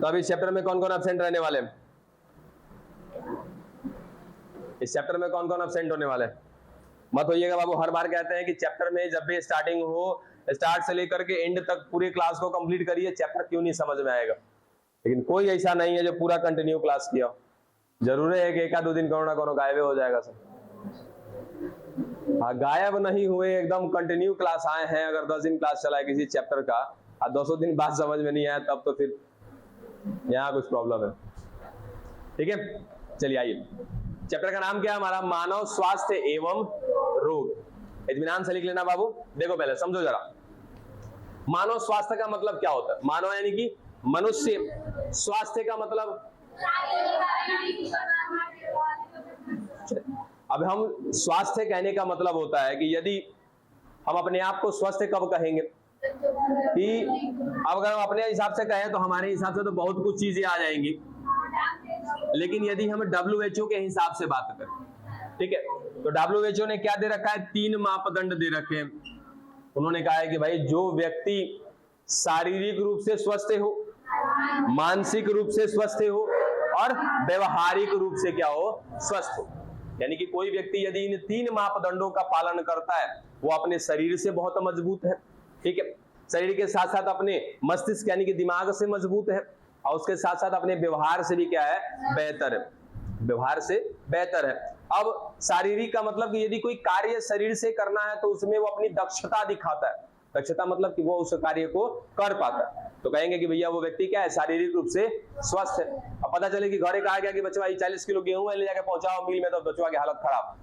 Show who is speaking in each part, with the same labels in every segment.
Speaker 1: तो अभी इस चैप्टर में कौन कौन एब्सेंट रहने वाले हैं? इस चैप्टर में कौन कौन एब्सेंट होने वाले हैं? मत होइएगा बाबू, हर बार कहते हैं कि चैप्टर में जब भी स्टार्टिंग हो, स्टार्ट से लेकर के एंड तक पूरे क्लास को कंप्लीट करिए, चैप्टर क्यों नहीं समझ में आएगा। लेकिन कोई ऐसा नहीं है जो पूरा कंटिन्यू क्लास किया। जरूर है कि एक आध दो दिन कोनो ना कोनो गायब हो जाएगा सर। हाँ, गायब नहीं हुए, एकदम कंटिन्यू क्लास आए हैं। अगर 10 दिन क्लास चला है किसी चैप्टर का और 200 दिन बाद समझ में नहीं आया, तब तो फिर यहाँ कुछ प्रॉब्लम है। ठीक है, चलिए आइए। चैप्टर का नाम क्या है हमारा? मानव स्वास्थ्य एवं रोग। इत्मीनान से लिख लेना बाबू। देखो पहले समझो जरा, मानव स्वास्थ्य का मतलब क्या होता है? मानव यानी कि मनुष्य, स्वास्थ्य का मतलब, अब हम स्वास्थ्य कहने का मतलब होता है कि यदि हम अपने आप को स्वस्थ कब कहेंगे कि अब अगर हम अपने हिसाब से कहें तो हमारे हिसाब से तो बहुत कुछ चीजें आ जाएंगी, लेकिन यदि हम WHO के हिसाब से बात करें, ठीक है, तो WHO ने क्या दे रखा है? 3 मापदंड दे रखे हैं। उन्होंने कहा है कि भाई जो व्यक्ति शारीरिक रूप से स्वस्थ हो, मानसिक रूप से स्वस्थ हो और व्यवहारिक रूप से क्या हो? स्वस्थ हो। यानी कि कोई व्यक्ति यदि इन 3 मापदंडों का पालन करता है, वो अपने शरीर से बहुत मजबूत है, ठीक है, शरीर के साथ साथ अपने मस्तिष्क यानी कि दिमाग से मजबूत है, और उसके साथ साथ अपने व्यवहार से भी क्या है? बेहतर है, व्यवहार से बेहतर है। अब शारीरिक का मतलब कि यदि कोई कार्य शरीर से करना है तो उसमें वो अपनी दक्षता दिखाता है। दक्षता मतलब कि वो उस कार्य को कर पाता है, तो कहेंगे कि भैया वो व्यक्ति क्या है? शारीरिक रूप से स्वस्थ है। अब पता चले कि घरे कहा गया कि बच्चा 40 किलो गेहूं ले जाके पहुंचाओ मिल में, तो बच्चों की हालत खराब,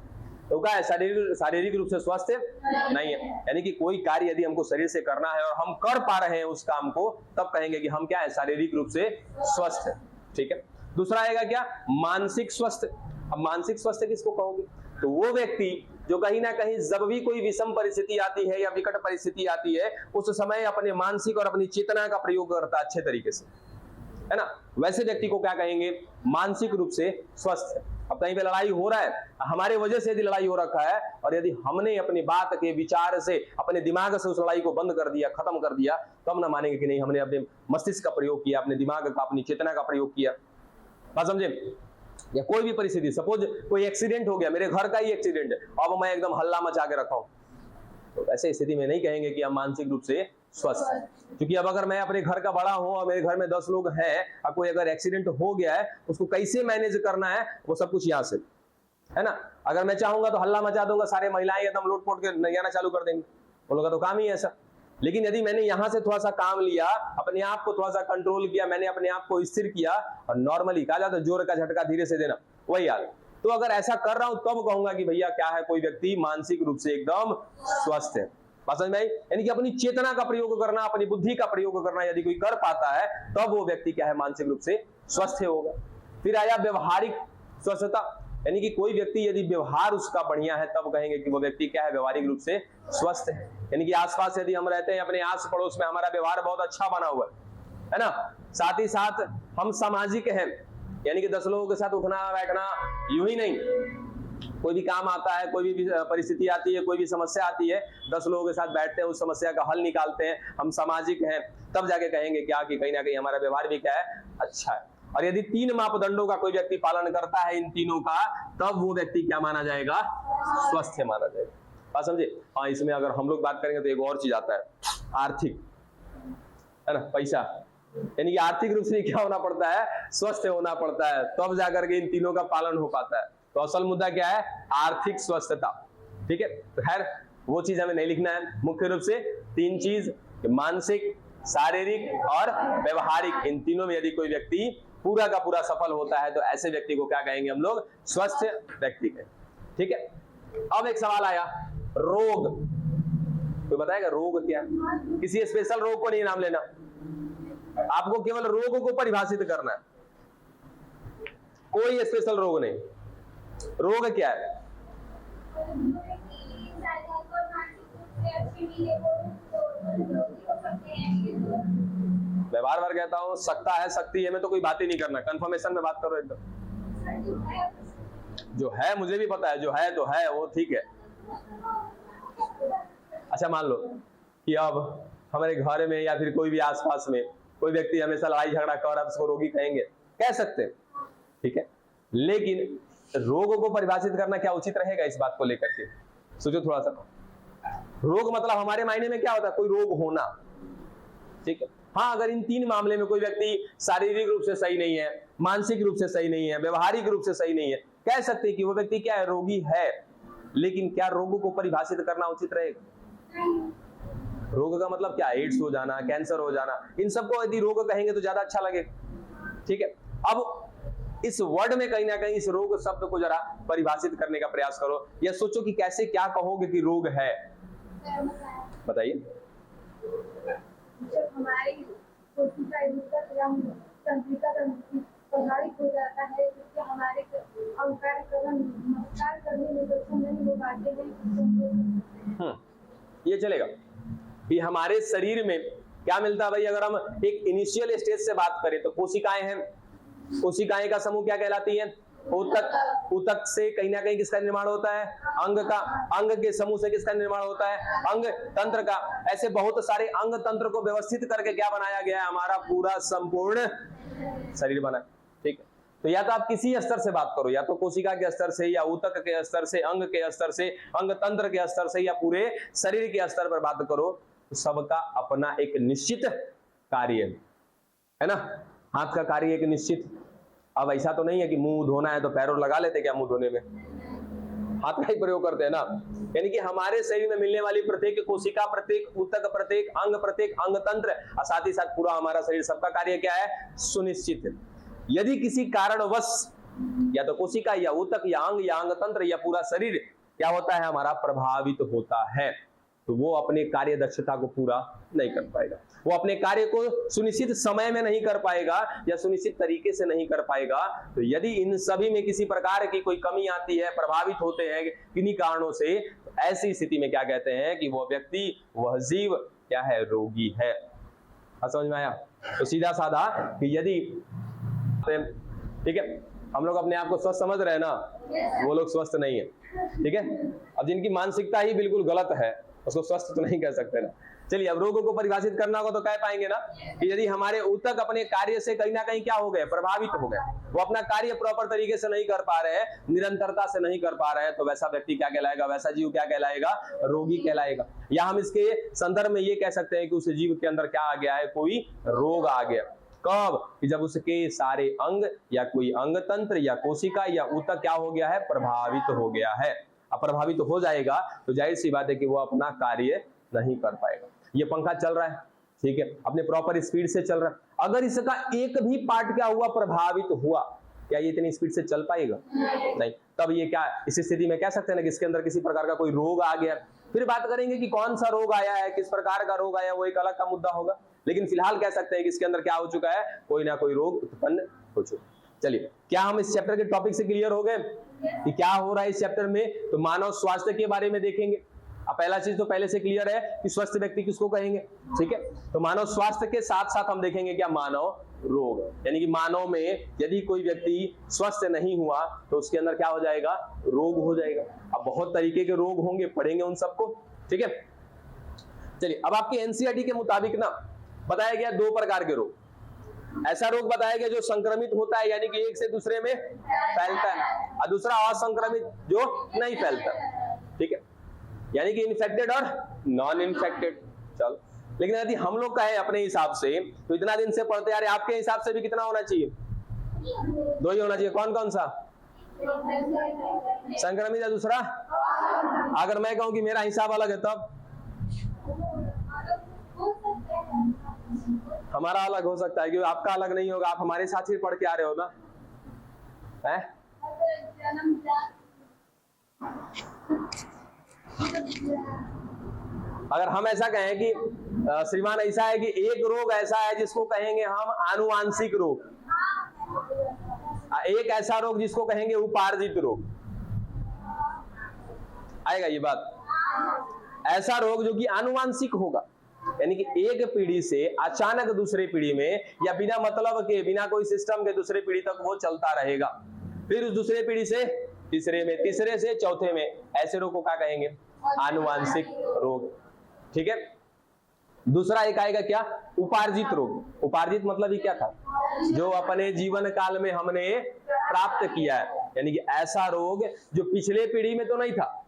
Speaker 1: तो क्या है? शारीरिक रूप से स्वस्थ नहीं है। यानी कि कोई कार्य यदि हमको शरीर से करना है और हम कर पा रहे हैं उस काम को, तब कहेंगे कि हम क्या है? शारीरिक रूप से स्वस्थ है। ठीक है, दूसरा आएगा क्या? मानसिक स्वस्थ। अब मानसिक स्वस्थ किसको कहोगे? तो वो व्यक्ति जो कहीं ना कहीं जब भी कोई विषम परिस्थिति आती है या विकट परिस्थिति आती है, उस समय अपने मानसिक और अपनी चेतना का प्रयोग करता है अच्छे तरीके से, है ना? वैसे व्यक्ति को क्या कहेंगे? मानसिक रूप से स्वस्थ है। अब कहीं पे लड़ाई हो रहा है, हमारे वजह से यदि लड़ाई हो रखा है और यदि हमने अपनी बात के विचार से, अपने दिमाग से उस लड़ाई को बंद कर दिया, खत्म कर दिया, तो हम ना मानेंगे कि नहीं हमने अपने मस्तिष्क का प्रयोग किया, अपने दिमाग का, अपनी चेतना का प्रयोग किया। बात समझे? या कोई भी परिस्थिति, सपोज कोई एक्सीडेंट हो गया, मेरे घर का ही एक्सीडेंट है, अब मैं एकदम हल्ला मचा के रखा हूं, तो ऐसे स्थिति में नहीं कहेंगे कि हम मानसिक रूप से स्वस्थ है। क्योंकि अब अगर मैं अपने घर का बड़ा हूं और मेरे घर में 10 लोग हैं और कोई अगर एक्सीडेंट हो गया है, उसको कैसे मैनेज करना है, वो सब कुछ यहाँ से, है ना? अगर मैं चाहूंगा तो हल्ला मचा दूंगा, सारे महिलाएं एकदम लोट पोट के नैयाना चालू कर देंगे, उन लोगों का तो काम ही ऐसा। लेकिन यदि मैंने यहां से थोड़ा सा काम लिया, अपने आप को थोड़ा सा कंट्रोल किया, मैंने अपने आप को स्थिर किया, और नॉर्मली कहा जाता है जोर का झटका धीरे से देना, वही हाल। तो अगर ऐसा कर रहा हूं तब कहूंगा कि भैया क्या है? कोई व्यक्ति मानसिक रूप से एकदम स्वस्थ है। समझ में आई? यानी कि अपनी चेतना का प्रयोग करना, अपनी बुद्धि का प्रयोग करना यदि कोई कर पाता है, तब वो व्यक्ति क्या है? मानसिक रूप से स्वस्थ होगा। फिर आया व्यवहारिक स्वस्थता, यानी कि कोई व्यक्ति यदि व्यवहार उसका बढ़िया है, तब कहेंगे कि वो व्यक्ति क्या है? व्यवहारिक रूप से स्वस्थ है। यानी कि आसपास यदि हम रहते हैं, अपने आस पड़ोस में हमारा व्यवहार बहुत अच्छा बना हुआ है ना? साथ ही साथ हम सामाजिक हैं, यानी कि 10 लोगों के साथ उठना बैठना यूं ही नहीं, कोई भी काम आता है, कोई भी परिस्थिति आती है, कोई भी समस्या आती है, 10 लोगों के साथ बैठते हैं, उस समस्या का हल निकालते हैं, हम सामाजिक हैं, तब जाके कहेंगे क्या? कि कहीं ना कहीं हमारा व्यवहार भी क्या है? अच्छा है। और यदि 3 मापदंडों का कोई व्यक्ति पालन करता है, इन तीनों का, तब वो व्यक्ति क्या माना जाएगा? स्वस्थ माना जाएगा। बात समझे? हाँ, इसमें अगर हम लोग बात करेंगे तो एक और चीज आता है, आर्थिक, है ना? पैसा, यानी कि आर्थिक रूप से क्या होना पड़ता है? स्वस्थ होना पड़ता है, तब जाकर के इन तीनों का पालन हो पाता है। तो असल मुद्दा क्या है? आर्थिक स्वस्थता। ठीक है, तो खैर वो चीज हमें नहीं लिखना है। मुख्य रूप से 3 चीज, मानसिक, शारीरिक और व्यवहारिक, इन तीनों में यदि कोई व्यक्ति पूरा का पूरा सफल होता है, तो ऐसे व्यक्ति को क्या कहेंगे हम लोग? स्वस्थ व्यक्ति कहेंगे। ठीक है, अब एक सवाल आया, रोग। कोई बताएगा रोग क्या? किसी स्पेशल रोग को नहीं नाम लेना, आपको केवल रोग को परिभाषित करना है, कोई स्पेशल रोग नहीं। रोग क्या है? मैं बार बार कहता हूं, सकता है, शक्ति है में तो कोई बात ही नहीं करना, कंफर्मेशन में बात करो एकदम। जो है मुझे भी पता है, जो है तो है, वो ठीक है। अच्छा मान लो कि अब हमारे घर में या फिर कोई भी आसपास में कोई व्यक्ति हमेशा लड़ाई झगड़ा कर रहा है उसको रोगी कहेंगे? कह सकते हैं, ठीक है। लेकिन रोग को परिभाषित करना क्या उचित रहेगा इस बात को लेकर के? सोचो थोड़ा सा। रोग मतलब हमारे मायने में क्या होता है? कोई रोग होना, ठीक है। हाँ, अगर इन तीन मामले में कोई व्यक्ति शारीरिक रूप से सही नहीं है, मानसिक रूप से सही नहीं है, व्यवहारिक रूप से सही नहीं है, कह सकते हैं कि वो व्यक्ति क्या है? रोगी है। लेकिन क्या रोग को परिभाषित करना उचित रहेगा? रोग का मतलब क्या? एड्स हो जाना, कैंसर हो जाना, इन सबको यदि रोग कहेंगे तो ज्यादा अच्छा लगेगा, ठीक है। अब इस वर्ड में कहीं ना कहीं इस रोग शब्द को जरा परिभाषित करने का प्रयास करो, या सोचो कि कैसे क्या कहोगे कि रोग है, बताइए।
Speaker 2: जब हमारी कोशिका तंत्रिका प्रभावित हो जाता है, जिससे हमारे नमस्कार करने में सक्षम नहीं हो पाते हैं।
Speaker 1: ये चलेगा कि हमारे शरीर में क्या मिलता है भाई? अगर हम एक इनिशियल स्टेज से बात करें तो कोशिकाएं हैं। कोशिकाएं का समूह क्या कहलाती है? ऊतक। ऊतक से कहीं ना कहीं किसका निर्माण होता है? अंग का। अंग के समूह से किसका निर्माण होता है? अंग तंत्र का। ऐसे बहुत सारे अंग तंत्र को व्यवस्थित करके क्या बनाया गया है? हमारा पूरा संपूर्ण शरीर बना, ठीक है। तो या तो आप किसी स्तर से बात करो, या तो कोशिका के स्तर से, या ऊतक के स्तर से, अंग के स्तर से, अंग तंत्र के स्तर से, या पूरे शरीर के स्तर पर बात करो, तो सबका अपना एक निश्चित कार्य है ना। हाथ का कार्य एक निश्चित, अब ऐसा तो नहीं है कि मुंह धोना है तो पैरों लगा लेते क्या मुंह धोने में? हाथ का ही प्रयोग करते हैं ना। यानी कि हमारे शरीर में मिलने वाली प्रत्येक कोशिका, प्रत्येक ऊतक, प्रत्येक अंग तंत्र और साथ ही साथ पूरा हमारा शरीर, सबका कार्य क्या है? सुनिश्चित है। यदि किसी कारणवश या तो कोशिका या ऊतक या अंग तंत्र या पूरा शरीर क्या होता है? हमारा प्रभावित होता है, तो वो अपने कार्य दक्षता को पूरा नहीं कर पाएगा, वो अपने कार्य को सुनिश्चित समय में नहीं कर पाएगा या सुनिश्चित तरीके से नहीं कर पाएगा। तो यदि इन सभी में किसी प्रकार की कोई कमी आती है, प्रभावित होते हैं किन्हीं कारणों से, तो ऐसी स्थिति में क्या कहते हैं कि वो व्यक्ति, वह जीव क्या है? रोगी है। समझ में आया? तो सीधा साधा कि यदि, ठीक है, हम लोग अपने आप को स्वस्थ समझ रहे हैं ना, वो लोग स्वस्थ नहीं है, ठीक है। अब जिनकी मानसिकता ही बिल्कुल गलत है उसको स्वस्थ तो नहीं कह सकते ना। चलिए, अब रोगों को परिभाषित करना होगा तो कह पाएंगे ना कि यदि हमारे ऊतक अपने कार्य से कहीं ना कहीं क्या हो गए? प्रभावित हो गए, वो अपना कार्य प्रॉपर तरीके से नहीं कर पा रहे हैं, निरंतरता से नहीं कर पा रहे हैं, तो वैसा व्यक्ति क्या कहलाएगा? वैसा जीव क्या कहलाएगा? रोगी कहलाएगा। या हम इसके संदर्भ में ये कह सकते हैं कि उस जीव के अंदर क्या आ गया है? कोई रोग आ गया। कब? कि जब उसके सारे अंग या कोई अंग तंत्र या कोशिका या ऊतक क्या हो गया है? प्रभावित हो गया है। अब प्रभावित हो जाएगा तो जाहिर सी बात है कि वो अपना कार्य नहीं कर पाएगा। ये पंखा चल रहा है, ठीक है, अपने प्रॉपर स्पीड से चल रहा है, अगर इसका एक भी पार्ट क्या हुआ? प्रभावित हुआ, क्या ये इतनी स्पीड से चल पाएगा? नहीं। तब ये क्या, इस स्थिति में कह सकते हैं ना कि इसके अंदर किसी प्रकार का कोई रोग आ गया। फिर बात करेंगे कि कौन सा रोग आया है, किस प्रकार का रोग आया, वो एक अलग का मुद्दा होगा। लेकिन फिलहाल कह सकते हैं कि इसके अंदर क्या हो चुका है? कोई ना कोई रोग उत्पन्न हो चुका। चलिए, क्या हम इस चैप्टर के टॉपिक से क्लियर हो गए कि क्या हो रहा है इस चैप्टर में? तो मानव स्वास्थ्य के बारे में देखेंगे। अब पहला चीज तो पहले से क्लियर है कि स्वस्थ व्यक्ति किसको कहेंगे, ठीक है। तो मानव स्वास्थ्य के साथ साथ हम देखेंगे क्या? मानव रोग, यानी कि मानव में यदि कोई व्यक्ति स्वस्थ नहीं हुआ तो उसके अंदर क्या हो जाएगा? रोग हो जाएगा। अब बहुत तरीके के रोग होंगे, पढ़ेंगे उन सबको, ठीक है। चलिए, अब आपके एनसीईआरटी के मुताबिक ना बताया गया 2 प्रकार के रोग। ऐसा रोग बताया गया जो संक्रमित होता है, यानी कि एक से दूसरे में फैलता है, और दूसरा असंक्रमित जो नहीं फैलता, ठीक है, यानी कि इन्फेक्टेड और नॉन इन्फेक्टेड। चलो, लेकिन यदि हम लोग कहें अपने हिसाब से तो इतना दिन से पढ़ते आ रहे, आपके हिसाब से भी कितना होना चाहिए? 2 ही होना चाहिए। कौन कौन सा? संक्रमित या दूसरा? अगर मैं कहूं कि मेरा हिसाब अलग है तब हमारा अलग हो सकता है, क्योंकि आपका अलग नहीं होगा, आप हमारे साथ ही पढ़ के आ रहे हो ना, है? अगर हम ऐसा कहें कि श्रीमान ऐसा है कि एक रोग ऐसा है जिसको कहेंगे हम आनुवांशिक रोग, एक ऐसा रोग जिसको कहेंगे उपार्जित रोग, आएगा ये बात? ऐसा रोग जो कि आनुवांशिक होगा, यानी कि एक पीढ़ी से अचानक दूसरे पीढ़ी में या बिना मतलब के, बिना कोई सिस्टम के दूसरे पीढ़ी तक वो चलता रहेगा, फिर उस दूसरे पीढ़ी से तीसरे में, तीसरे से चौथे में, ऐसे रोग को क्या कहेंगे? आनुवांशिक रोग, ठीक है। दूसरा एक आएगा क्या, उपार्जित रोग। उपार्जित मतलब ही क्या था, जो अपने जीवन काल में हमने प्राप्त किया है, यानी कि ऐसा रोग जो पिछले पीढ़ी में तो नहीं था,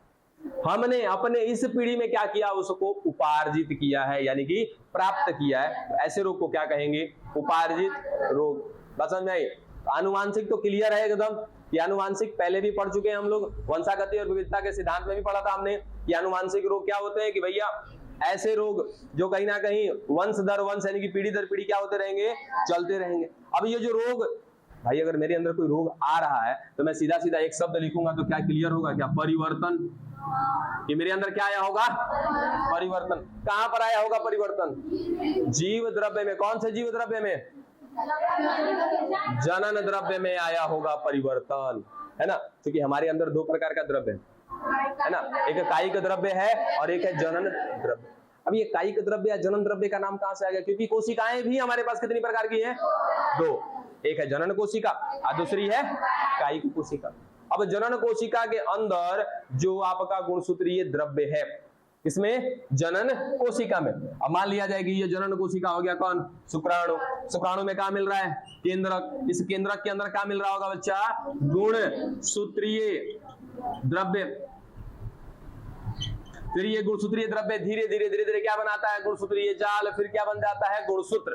Speaker 1: हमने अपने इस पीढ़ी में क्या किया, उसको उपार्जित किया है, यानी कि प्राप्त किया है। तो ऐसे रोग को क्या कहेंगे, उपार्जित रोग। बात समझ में आई? आनुवांशिक तो क्लियर है एकदम, ये आनुवांशिक पहले भी पढ़ चुके हैं हम लोग, वंशागति और विविधता के सिद्धांत में भी पढ़ा था हमने कि आनुवांशिक रोग क्या होते हैं, कि भैया ऐसे रोग जो कहीं ना कहीं वंश दर वंश यानी कि पीढ़ी दर पीढ़ी क्या होते रहेंगे, चलते रहेंगे। अब ये जो रोग, भाई अगर मेरे अंदर कोई रोग आ रहा है तो मैं सीधा सीधा एक शब्द लिखूंगा तो क्या क्लियर होगा, क्या, परिवर्तन। कि मेरे अंदर क्या आया होगा, परिवर्तन। कहां पर आया होगा परिवर्तन, जीव द्रव्य में। कौन से जीव द्रव्य में, जनन द्रव्य में आया होगा परिवर्तन, है ना। क्योंकि हमारे अंदर दो प्रकार का द्रव्य है ना, एक कायिक द्रव्य है और एक है जनन द्रव्य। अब ये कायिक द्रव्य या जनन द्रव्य का नाम कहां से आ गया, क्योंकि कोशिकाएं भी हमारे पास कितनी प्रकार की हैं, दो, एक है जनन कोशिका और दूसरी है कायिक कोशिका। अब जनन कोशिका के अंदर जो आपका गुणसूत्रीय द्रव्य है, इसमें जनन कोशिका में, अब मान लिया जाए कि ये जनन कोशिका हो गया कौन, शुक्राणु। शुक्राणु में क्या मिल रहा है, केंद्रक। इस केंद्रक के अंदर क्या मिल रहा होगा बच्चा, गुणसूत्रीय द्रव्य। फिर ये गुणसूत्रीय द्रव्य धीरे धीरे धीरे धीरे क्या बनाता है, गुणसूत्रीय जाल, फिर क्या बन जाता है, गुणसूत्र।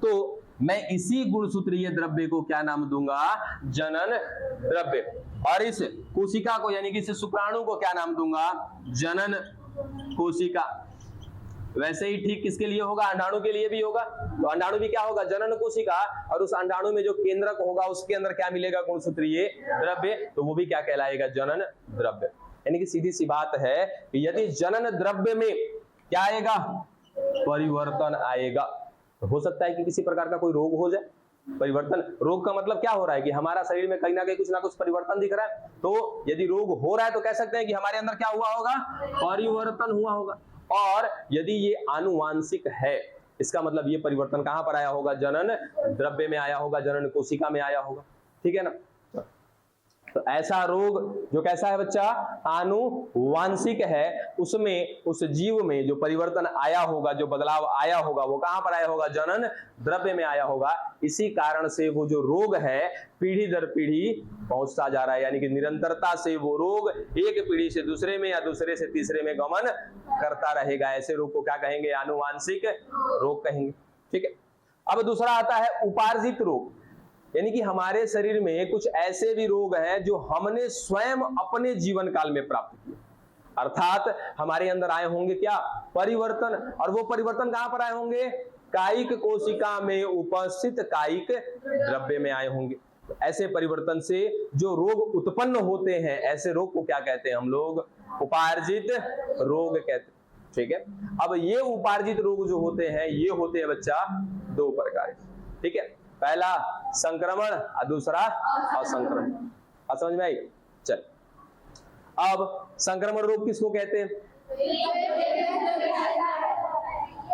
Speaker 1: तो मैं इसी गुणसूत्रीय द्रव्य को क्या नाम दूंगा, जनन द्रव्य। और इस कोशिका को यानी कि इस शुक्राणु को क्या नाम दूंगा, जनन कोशिका। वैसे ही ठीक किसके लिए होगा, अंडाणु के लिए भी होगा। तो अंडाणु भी क्या होगा, जनन कोशिका, और उस अंडाणु में जो केंद्रक होगा उसके अंदर क्या मिलेगा, गुणसूत्रीय द्रव्य, तो वो भी क्या कहलाएगा, जनन द्रव्य। यानी कि सीधी सी बात है कि यदि जनन द्रव्य में क्या आएगा, परिवर्तन आएगा, तो हो सकता है कि किसी प्रकार का कोई रोग हो जाए। परिवर्तन, रोग का मतलब क्या हो रहा है कि हमारा शरीर में कहीं ना कुछ परिवर्तन दिख रहा है। तो यदि रोग हो रहा है तो कह सकते हैं कि हमारे अंदर क्या हुआ होगा, परिवर्तन हुआ होगा। और यदि ये आनुवांशिक है, इसका मतलब ये परिवर्तन कहां पर आया होगा, जनन द्रव्य में आया होगा, जनन कोशिका में आया होगा। ठीक है ना। तो ऐसा रोग जो कैसा है बच्चा, आनुवांशिक है, उसमें उस जीव में जो परिवर्तन आया होगा, जो बदलाव आया होगा, वो कहां पर आया होगा, जनन द्रव्य में आया होगा। इसी कारण से वो जो रोग है पीढ़ी दर पीढ़ी पहुंचता जा रहा है, यानी कि निरंतरता से वो रोग एक पीढ़ी से दूसरे में या दूसरे से तीसरे में गमन करता रहेगा। ऐसे रोग को क्या कहेंगे, आनुवांशिक रोग कहेंगे। ठीक है। अब दूसरा आता है उपार्जित रोग, यानी कि हमारे शरीर में कुछ ऐसे भी रोग हैं जो हमने स्वयं अपने जीवन काल में प्राप्त किए, अर्थात हमारे अंदर आए होंगे क्या, परिवर्तन। और वो परिवर्तन कहां पर आए होंगे, कायिक कोशिका में उपस्थित कायिक द्रव्य में आए होंगे। तो ऐसे परिवर्तन से जो रोग उत्पन्न होते हैं, ऐसे रोग को क्या कहते हैं हम लोग, उपार्जित रोग कहते हैं। ठीक है। अब ये उपार्जित रोग जो होते हैं, ये होते हैं बच्चा दो प्रकार। ठीक है। पहला संक्रमण और दूसरा असंक्रमण। समझ में आई? चल, अब संक्रमण रोग किसको कहते हैं,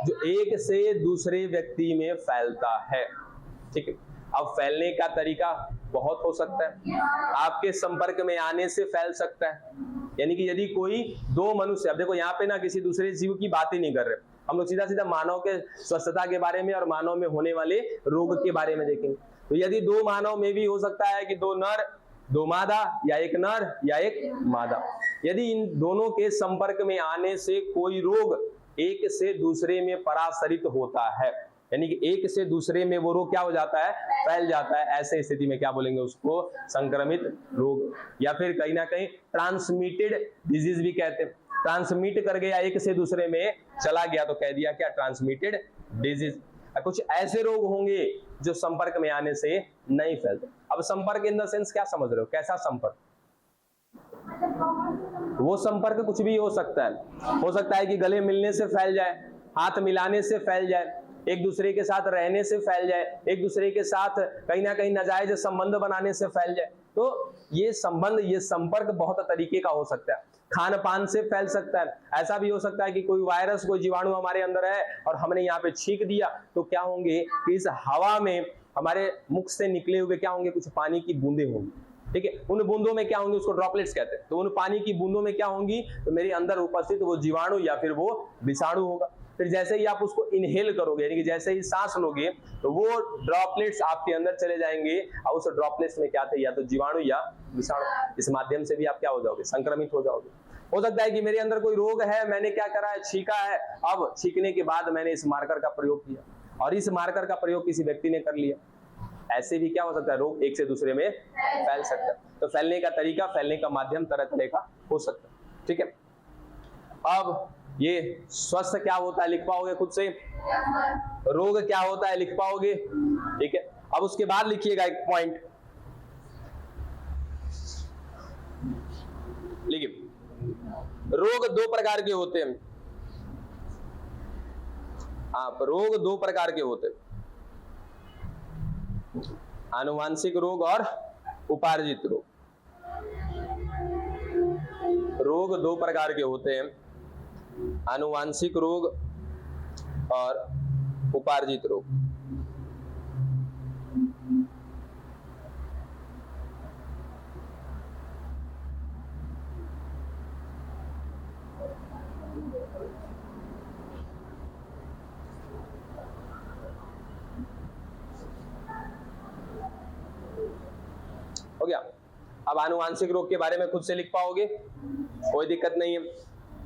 Speaker 1: जो एक से दूसरे व्यक्ति में फैलता है। ठीक है। अब फैलने का तरीका बहुत हो सकता है, आपके संपर्क में आने से फैल सकता है। यानी कि यदि कोई दो मनुष्य, अब देखो यहाँ पे ना किसी दूसरे जीव की बात ही नहीं कर रहे, हम लोग सीधा सीधा मानव के स्वस्थता के बारे में और मानव में होने वाले रोग के बारे में देखेंगे। तो यदि दो मानव में भी हो सकता है कि दो नर दो मादा, या एक नर या एक मादा, यदि इन दोनों के संपर्क में आने से कोई रोग एक से दूसरे में परासरित होता है, यानी कि एक से दूसरे में वो रोग क्या हो जाता है, फैल जाता है, ऐसे स्थिति में क्या बोलेंगे उसको, संक्रमित रोग। या फिर कहीं ना कहीं ट्रांसमिटेड डिजीज भी कहते हैं। ट्रांसमिट कर गया, एक से दूसरे में चला गया तो कह दिया क्या, ट्रांसमिटेड डिजीज। कुछ ऐसे रोग होंगे जो संपर्क में आने से नहीं फैलते। अब संपर्क इन द सेंस क्या समझ रहे हो, कैसा संपर्क, वो संपर्क कुछ भी हो सकता है। हो सकता है कि गले मिलने से फैल जाए, हाथ मिलाने से फैल जाए, एक दूसरे के साथ रहने से फैल जाए, एक दूसरे के साथ कहीं ना कहीं नाजायज संबंध बनाने से फैल जाए। तो ये संबंध, ये संपर्क बहुत तरीके का हो सकता है। खान पान से फैल सकता है। ऐसा भी हो सकता है कि कोई वायरस, कोई जीवाणु हमारे अंदर है और हमने यहाँ पे छींक दिया, तो क्या होंगे कि इस हवा में हमारे मुख से निकले हुए क्या होंगे, कुछ पानी की बूंदें होंगी। ठीक है। उन बूंदों में क्या होंगे, उसको ड्रॉपलेट्स कहते हैं। तो उन पानी की बूंदों में क्या होंगी, तो मेरे अंदर उपस्थित वो जीवाणु या फिर वो विषाणु होगा। फिर जैसे ही आप उसको इनहेल करोगे, यानी कि जैसे ही सांस लोगे तो वो ड्रॉपलेट्स आपके अंदर चले जाएंगे और उस ड्रॉपलेट्स में क्या थे, या तो जीवाणु या विषाणु, इस माध्यम से भी आप क्या हो जाओगे, संक्रमित हो जाओगे। हो सकता है कि मेरे अंदर कोई रोग है, मैंने क्या करा है, छींका है, अब छींकने के बाद मैंने इस मार्कर का प्रयोग किया और इस मार्कर का प्रयोग किसी व्यक्ति ने कर लिया, ऐसे भी क्या हो सकता है, रोग एक से दूसरे में फैल सकता है। तो फैलने का तरीका, फैलने का माध्यम तरह तरह का हो सकता है। ठीक है, अब ये स्वस्थ क्या होता है लिख पाओगे खुद से, रोग क्या होता है लिख पाओगे। ठीक है, अब उसके बाद लिखिएगा एक पॉइंट, लिखिए रोग दो प्रकार के होते हैं। आप रोग दो प्रकार के होते हैं, आनुवांशिक रोग और उपार्जित रोग। रोग दो प्रकार के होते हैं, आनुवांशिक रोग और उपार्जित रोग। हो गया। अब आनुवांशिक रोग के बारे में खुद से लिख पाओगे, कोई दिक्कत नहीं है।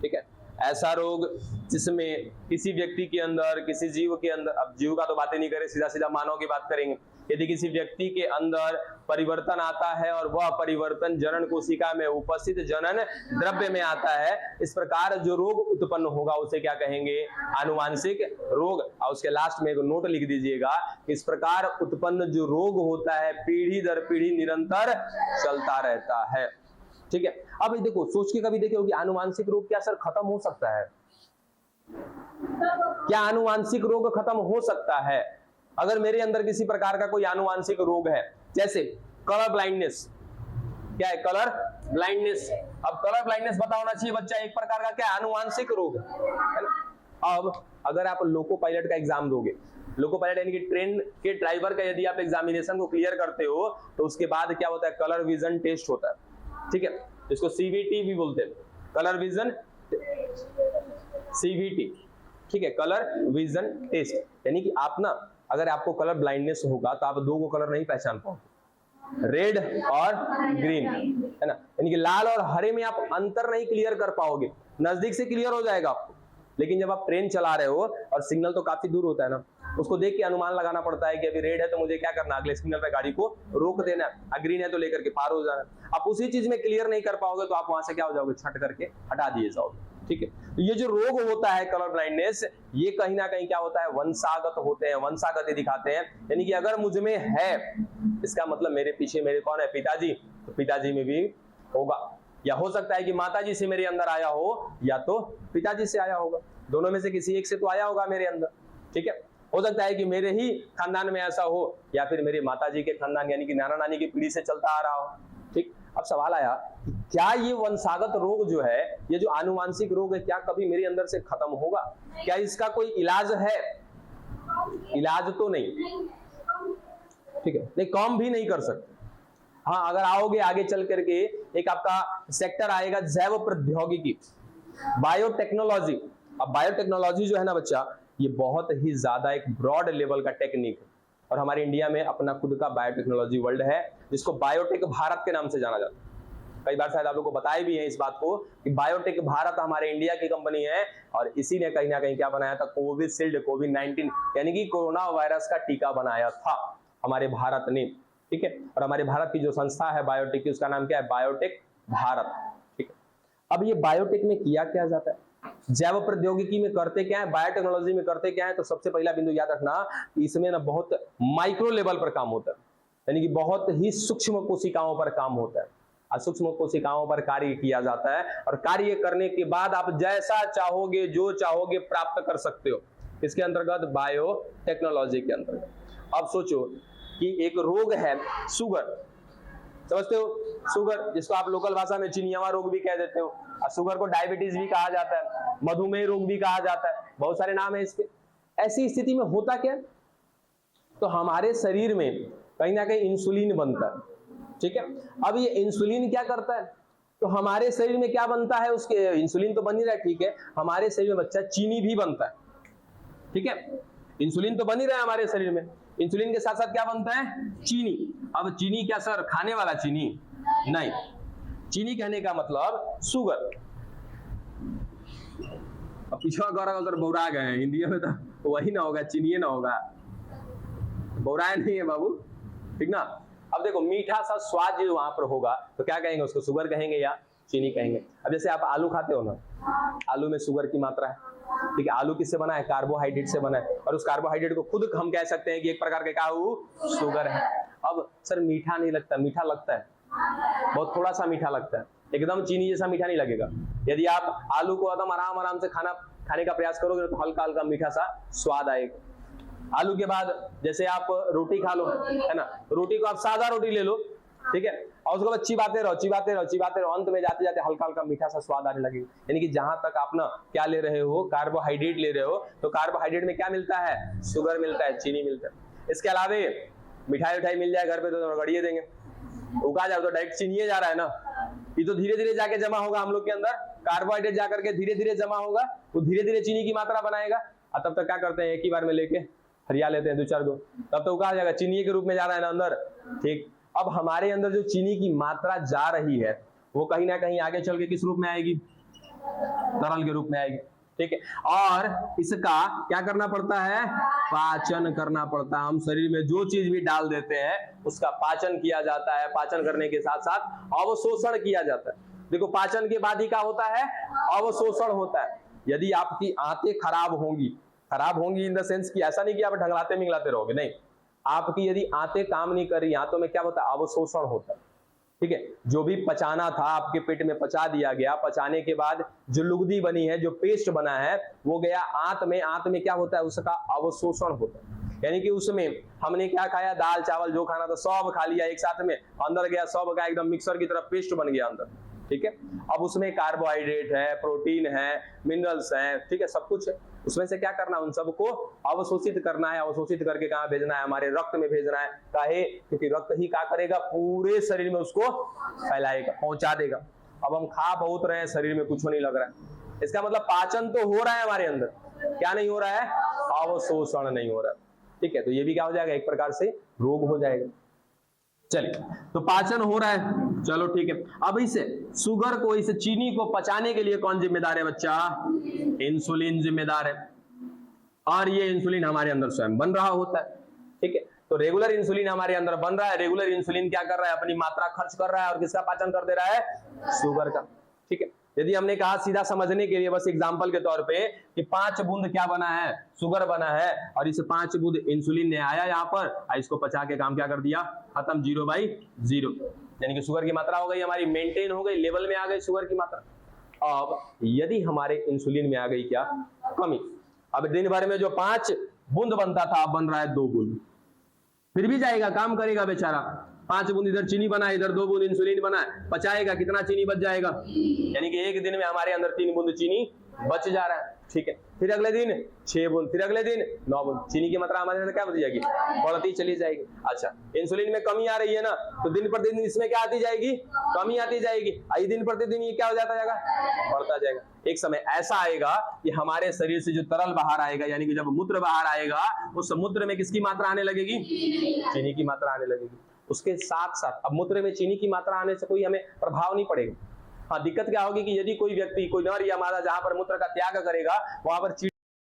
Speaker 1: ठीक है, ऐसा रोग जिसमें किसी व्यक्ति के अंदर, किसी जीव के अंदर, अब जीव का तो बातें नहीं करें, सीधा सीधा मानव की बात करेंगे। यदि किसी व्यक्ति के अंदर परिवर्तन आता है और वह परिवर्तन जनन कोशिका में उपस्थित जनन द्रव्य में आता है, इस प्रकार जो रोग उत्पन्न होगा उसे क्या कहेंगे, आनुवांशिक रोग। और उसके लास्ट में एक नोट लिख दीजिएगा, इस प्रकार उत्पन्न जो रोग होता है पीढ़ी दर पीढ़ी निरंतर चलता रहता है। ठीक है, अब देखो सोच के कभी देखो कि आनुवांशिक रोग क्या सर खत्म हो सकता है, क्या आनुवांशिक रोग खत्म हो सकता है? अगर मेरे अंदर किसी प्रकार का कोई आनुवांशिक रोग है, जैसे कलर ब्लाइंडनेस, क्या है कलर ब्लाइंडनेस। अब कलर ब्लाइंडनेस पता होना चाहिए बच्चा, एक प्रकार का क्या आनुवांशिक रोग है ना। अब अगर आप लोको पायलट का एग्जाम दोगे, लोको पायलट यानी कि ट्रेन के ड्राइवर का यदि आप एग्जामिनेशन को क्लियर करते हो तो उसके बाद क्या होता है, कलर विजन टेस्ट होता है। ठीक है, इसको सीवीटी भी बोलते हैं, कलर विजन सीवीटी। ठीक है, कलर विजन टेस्ट, यानी कि आप ना, अगर आपको कलर ब्लाइंडनेस होगा तो आप दो को कलर नहीं पहचान पाओगे, रेड और ग्रीन, है ना, यानी कि लाल और हरे में आप अंतर नहीं क्लियर कर पाओगे। नजदीक से क्लियर हो जाएगा आपको, लेकिन जब आप ट्रेन चला रहे हो और सिग्नल तो काफी दूर होता है ना, उसको देख के अनुमान लगाना पड़ता है कि अभी रेड है तो मुझे क्या करना, अगले सिग्नल पे गाड़ी को रोक देना, ग्रीन है तो लेकर के पार हो जाना। आप उसी चीज में क्लियर नहीं कर पाओगे तो आप वहां से क्या हो जाओगे, छट करके हटा दिए जाओगे। ठीक है, तो ये जो रोग होता है कलर ब्लाइंडनेस, ये कहीं ना कहीं क्या होता है, वंशागत होते हैं, वंशागत दिखाते हैं। यानी कि अगर मुझ में है, इसका मतलब मेरे पीछे मेरे कौन है, पिताजी, तो पिताजी में भी होगा, या हो सकता है कि माताजी से मेरे अंदर आया हो या तो पिताजी से आया होगा, दोनों में से किसी एक से तो आया होगा मेरे अंदर। ठीक है, हो सकता है कि मेरे ही खानदान में ऐसा हो या फिर मेरे माताजी के खानदान यानी कि नाना नानी की पीढ़ी से चलता आ रहा हो। ठीक, अब सवाल आया कि क्या ये वंशागत रोग जो है, ये जो आनुवांशिक रोग है, क्या कभी मेरे अंदर से खत्म होगा? क्या इसका कोई इलाज है? इलाज तो नहीं, ठीक है, नहीं कम भी नहीं कर सकते। हाँ, अगर आओगे आगे चल करके एक आपका सेक्टर आएगा जैव प्रौद्योगिकी, बायोटेक्नोलॉजी। अब बायोटेक्नोलॉजी जो है ना बच्चा, ये बहुत ही ज्यादा एक ब्रॉड लेवल का टेक्निक है और हमारे इंडिया में अपना खुद का बायोटेक्नोलॉजी वर्ल्ड है, जिसको बायोटेक भारत के नाम से जाना जाता है। कई बार शायद आप लोगों को बताया भी है इस बात को कि बायोटेक भारत हमारे इंडिया की कंपनी है और इसी ने कहीं ना कहीं क्या बनाया था, कोविशील्ड, कोविड-19 यानी कि कोरोना वायरस का टीका बनाया था हमारे भारत ने। ठीक है, और हमारे भारत की जो संस्था है बायोटेक की, उसका नाम क्या है, बायोटेक भारत। ठीक है, अब ये बायोटेक में किया क्या जाता है, जैव प्रौद्योगिकी में करते क्या है, बायोटेक्नोलॉजी में करते क्या है, तो सबसे पहला बिंदु याद रखना कि इसमें ना बहुत माइक्रो लेवल पर काम होता है, यानी कि बहुत ही सूक्ष्म कोशिकाओं पर काम होता है। सूक्ष्म कोशिकाओं पर कार्य किया जाता है और कार्य करने के बाद आप जैसा चाहोगे, जो चाहोगे प्राप्त कर सकते हो, इसके अंतर्गत बायोटेक्नोलॉजी के अंतर्गत। अब सोचो कि एक रोग है शुगर, समझते हो, शुगर जिसको आप लोकल भाषा में चिनियावा रोग भी कह देते हो, और शुगर को डायबिटीज भी कहा जाता है, मधुमेह रोग भी कहा जाता है, बहुत सारे नाम है इसके। ऐसी स्थिति में होता क्या, तो हमारे शरीर में कहीं ना कहीं इंसुलिन बनता है। ठीक है, अब ये इंसुलिन क्या करता है, तो हमारे शरीर में क्या बनता है, उसके इंसुलिन तो बन ही रहा है, ठीक है, हमारे शरीर में बच्चा चीनी भी बनता है। ठीक है, इंसुलिन तो बन ही रहा है हमारे शरीर में। इंसुलिन के साथ साथ क्या बनता है? चीनी। अब चीनी क्या सर खाने वाला चीनी? नहीं, चीनी कहने का मतलब शुगर। अब पिछड़ा गौरा उधर बौरा गए हैं, हिंदी में तो वही ना होगा, चीनी ना होगा, बौराया नहीं है बाबू, ठीक ना। अब देखो मीठा सा स्वाद जो वहां पर होगा तो क्या कहेंगे उसको? शुगर कहेंगे या चीनी कहेंगे। अब जैसे आप आलू खाते हो ना, आलू में शुगर की मात्रा है, ठीक है। आलू किससे बना है? कार्बोहाइड्रेट से बना है, और उस कार्बोहाइड्रेट को खुद हम कह सकते हैं कि एक प्रकार के क्या हो, शुगर है। अब सर मीठा नहीं लगता? मीठा लगता है, बहुत थोड़ा सा मीठा लगता है, एकदम चीनी जैसा मीठा नहीं लगेगा। यदि आप आलू को एकदम आराम से खाने का प्रयास करोगे तो हल्का हल्का मीठा सा स्वाद आएगा। आलू के बाद जैसे आप रोटी खा लो, है ना, रोटी को आप सादा रोटी ले लो, ठीक है, और उसके बाद चिबाते रहो, अंत में जाते जाते हल्का हल्का मीठा सा स्वाद आने लगेगा। यानी कि जहां तक आप ना क्या ले रहे हो? कार्बोहाइड्रेट ले रहे हो, तो कार्बोहाइड्रेट में क्या मिलता है? शुगर मिलता है, चीनी मिलता है। इसके अलावे मिठाई मिल जाए घर पे तो गड़िए देंगे, उगा जाओ तो डायरेक्ट चीनी जा रहा है ना। ये तो धीरे धीरे जाके जमा होगा हम लोग के अंदर, कार्बोहाइड्रेट जाकर के धीरे धीरे जमा होगा, वो धीरे धीरे चीनी की मात्रा बनाएगा, और तब तक क्या करते हैं? एक ही बार में लेके हरिया लेते हैं 2-4 गो, तब तो उगा जाएगा, चीनी के रूप में जा रहा है ना अंदर, ठीक। अब हमारे अंदर जो चीनी की मात्रा जा रही है वो कहीं ना कहीं आगे चल के किस रूप में आएगी? तरल के रूप में आएगी, ठीक है। और इसका क्या करना पड़ता है? पाचन करना पड़ता है। हम शरीर में जो चीज भी डाल देते हैं उसका पाचन किया जाता है, पाचन करने के साथ साथ अवशोषण किया जाता है। देखो पाचन के बाद ही क्या होता है? अवशोषण होता है। यदि आपकी आंतें खराब होंगी इन द सेंस कि ऐसा नहीं कि आप ढंगलाते मिंगलाते रहोगे, नहीं, आपकी यदि आंतें काम नहीं कर रही, आंतों में क्या होता है? अवशोषण होता है, ठीक है। जो भी पचाना था आपके पेट में पचा दिया गया, पचाने के बाद जो लुगदी बनी है, जो पेस्ट बना है, वो गया आंत में क्या होता है? उसका अवशोषण होता है। यानी कि उसमें हमने क्या खाया? दाल चावल जो खाना था सब खा लिया एक साथ में, अंदर गया, सब का एकदम मिक्सर की तरह पेस्ट बन गया अंदर, ठीक है। अब उसमें कार्बोहाइड्रेट है, प्रोटीन है, मिनरल्स है, ठीक है, सब कुछ है। उसमें से क्या करना? उन सबको अवशोषित करना है। अवशोषित करके कहाँ भेजना है? हमारे रक्त में भेजना है। काहे? क्योंकि रक्त ही क्या करेगा? पूरे शरीर में उसको फैलाएगा, पहुंचा देगा। अब हम खा बहुत रहे हैं, शरीर में कुछ नहीं लग रहा है, इसका मतलब पाचन तो हो रहा है हमारे अंदर, क्या नहीं हो रहा है? अवशोषण नहीं हो रहा है, ठीक है। तो ये भी क्या हो जाएगा? एक प्रकार से रोग हो जाएगा। चलिए, तो पाचन हो रहा है, चलो ठीक है। अब इसे शुगर को, इस चीनी को पचाने के लिए कौन जिम्मेदार है बच्चा? इंसुलिन जिम्मेदार है। और ये इंसुलिन हमारे अंदर स्वयं बन रहा होता है, ठीक है। तो रेगुलर इंसुलिन हमारे अंदर बन रहा है। रेगुलर इंसुलिन क्या कर रहा है? अपनी मात्रा खर्च कर रहा है, और किसका पाचन कर दे रहा है? शुगर का, ठीक है। यदि हमने कहा सीधा समझने के लिए बस एग्जांपल के तौर पे कि 5 बूंद क्या बना है? शुगर बना है, और इस 5 बूंद इंसुलिन ने आया यहाँ पर, इसको पचा के काम क्या कर दिया? खत्म, 0/0। यानी कि शुगर की मात्रा हो गई हमारी मेंटेन हो गई, लेवल में आ गई शुगर की मात्रा। अब यदि हमारे इंसुलिन में आ गई क्या? कमी। अब दिन भर में जो 5 बूंद बनता था, अब बन रहा है 2 बूंद, फिर भी जाएगा, काम करेगा बेचारा। 5 बूंद इधर चीनी बना, इधर 2 बूंद इंसुलिन बना, पचाएगा, कितना चीनी बच जाएगा? यानी कि एक दिन में हमारे अंदर 3 बूंद चीनी बच जा रहा है, ठीक है। फिर अगले दिन 6 बूंद, फिर अगले दिन 9 बूंद, चीनी की मात्रा हमारे अंदर क्या बढ़ती जाएगी? बढ़ती चली जाएगी। अच्छा, इंसुलिन में कमी आ रही है ना, तो दिन प्रतिदिन इसमें क्या आती जाएगी? कमी आती जाएगी। आई दिन प्रतिदिन ये क्या हो जाता जाएगा? बढ़ता जाएगा। एक समय ऐसा आएगा कि हमारे शरीर से जो तरल बाहर आएगा, यानी कि जब मूत्र बाहर आएगा, उस मूत्र में किसकी मात्रा आने लगेगी? चीनी की मात्रा आने लगेगी। उसके साथ साथ अब मूत्र में चीनी की मात्रा आने से कोई हमें प्रभाव नहीं पड़ेगा। हाँ, दिक्कत क्या होगी कि यदि कोई व्यक्ति, कोई नर या मादा जहां पर मूत्र का त्याग करेगा, वहां पर